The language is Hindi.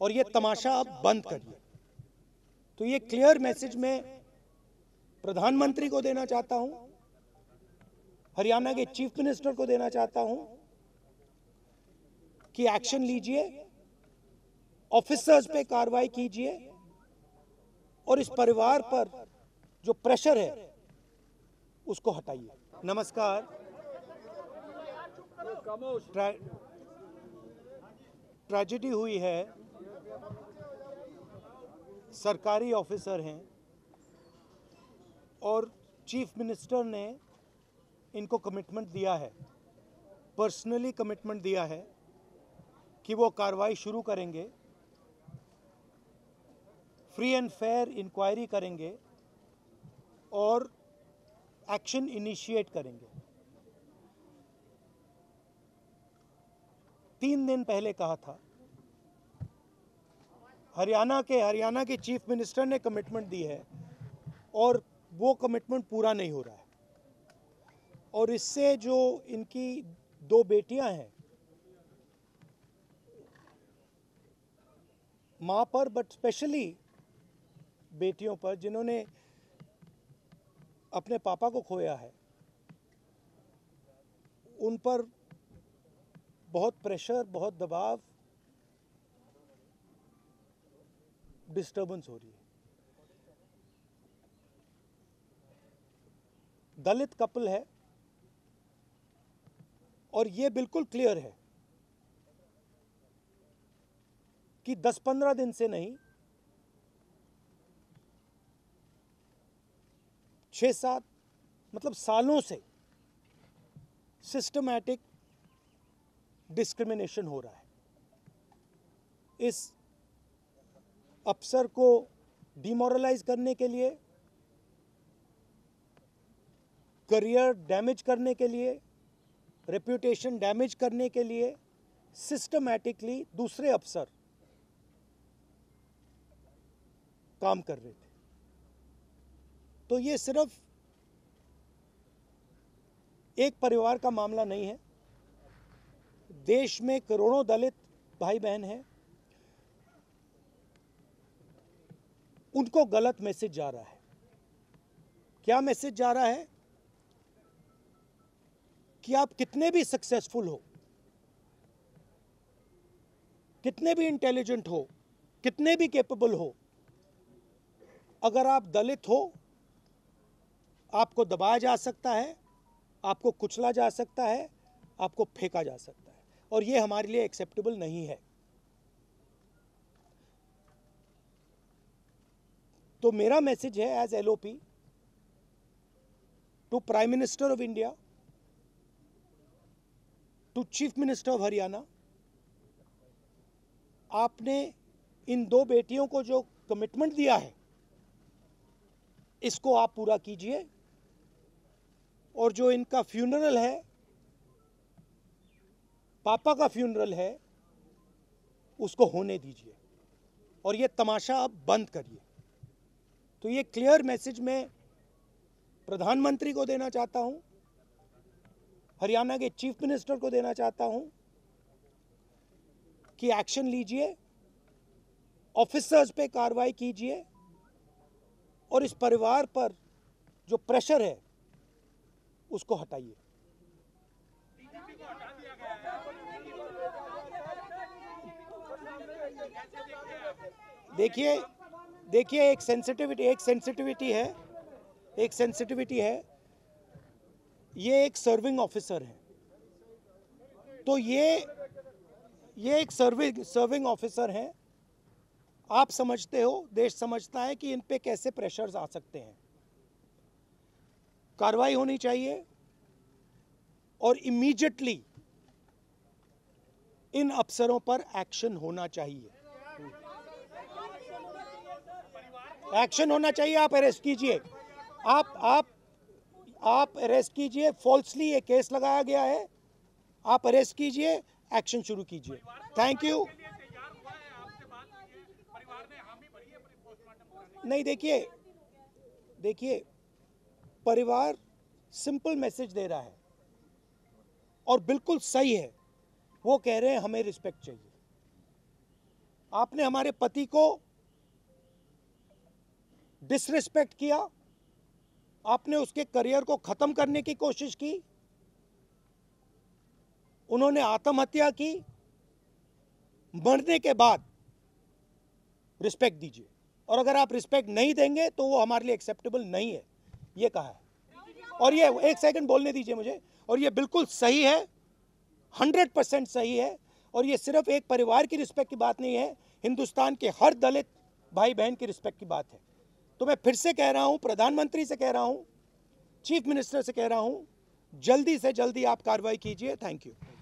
और ये तमाशा अब बंद करिए। तो ये क्लियर मैसेज मैं प्रधानमंत्री को देना चाहता हूं, हरियाणा के चीफ मिनिस्टर को देना चाहता हूं कि एक्शन लीजिए, ऑफिसर्स पे कार्रवाई कीजिए और इस परिवार पर जो प्रेशर है उसको हटाइए। नमस्कार। ट्रेजेडी हुई है, सरकारी ऑफिसर हैं और चीफ मिनिस्टर ने इनको कमिटमेंट दिया है, पर्सनली कमिटमेंट दिया है कि वो कार्रवाई शुरू करेंगे, फ्री एंड फेयर इंक्वायरी करेंगे और एक्शन इनिशिएट करेंगे। 3 दिन पहले कहा था, हरियाणा के चीफ मिनिस्टर ने कमिटमेंट दी है और वो कमिटमेंट पूरा नहीं हो रहा है। और इससे जो इनकी 2 बेटियां हैं, मां पर बट स्पेशली बेटियों पर जिन्होंने अपने पापा को खोया है, उन पर बहुत प्रेशर, बहुत दबाव, डिस्टर्बेंस हो रही है। दलित कपल है और ये बिल्कुल क्लियर है कि 10-15 दिन से नहीं, 6-7 मतलब सालों से सिस्टमैटिक डिस्क्रिमिनेशन हो रहा है। इस अफसर को डिमोरलाइज करने के लिए, करियर डैमेज करने के लिए, रेप्यूटेशन डैमेज करने के लिए सिस्टमैटिकली दूसरे अफसर काम कर रहे थे। तो ये सिर्फ एक परिवार का मामला नहीं है, देश में करोड़ों दलित भाई बहन हैं, उनको गलत मैसेज जा रहा है। क्या मैसेज जा रहा है? कि आप कितने भी सक्सेसफुल हो, कितने भी इंटेलिजेंट हो, कितने भी कैपेबल हो, अगर आप दलित हो, आपको दबाया जा सकता है, आपको कुचला जा सकता है, आपको फेंका जा सकता है, और ये हमारे लिए एक्सेप्टेबल नहीं है। तो मेरा मैसेज है as LOP to prime minister of India, to chief minister of Haryana, आपने इन 2 बेटियों को जो कमिटमेंट दिया है इसको आप पूरा कीजिए, और जो इनका फ्यूनरल है, पापा का फ्यूनरल है, उसको होने दीजिए और ये तमाशा अब बंद करिए। तो ये क्लियर मैसेज मैं प्रधानमंत्री को देना चाहता हूं, हरियाणा के चीफ मिनिस्टर को देना चाहता हूं कि एक्शन लीजिए, ऑफिसर्स पे कार्रवाई कीजिए और इस परिवार पर जो प्रेशर है उसको हटाइए। देखिए एक सेंसिटिविटी है, ये एक सर्विंग ऑफिसर है, तो ये एक सर्विंग ऑफिसर है। आप समझते हो, देश समझता है कि इन पे कैसे प्रेशर्स आ सकते हैं। कार्रवाई होनी चाहिए और इमीडिएटली इन अफसरों पर एक्शन होना चाहिए। एक्शन होना चाहिए। आप अरेस्ट कीजिए, आप अरेस्ट कीजिए। फॉल्सली ये केस लगाया गया है, आप अरेस्ट कीजिए, एक्शन शुरू कीजिए। Thank you. नहीं, देखिए परिवार सिंपल मैसेज दे रहा है और बिल्कुल सही है। वो कह रहे हैं हमें रिस्पेक्ट चाहिए। आपने हमारे पति को डिसरिस्पेक्ट किया, आपने उसके करियर को खत्म करने की कोशिश की, उन्होंने आत्महत्या की, मरने के बाद रिस्पेक्ट दीजिए, और अगर आप रिस्पेक्ट नहीं देंगे तो वो हमारे लिए एक्सेप्टेबल नहीं है, ये कहा है। और ये एक सेकंड बोलने दीजिए मुझे, और ये बिल्कुल सही है, 100% सही है, और ये सिर्फ एक परिवार की रिस्पेक्ट की बात नहीं है, हिंदुस्तान के हर दलित भाई बहन की रिस्पेक्ट की बात है। तो मैं फिर से कह रहा हूं, प्रधानमंत्री से कह रहा हूं, चीफ मिनिस्टर से कह रहा हूं, जल्दी से जल्दी आप कार्रवाई कीजिए। Thank you.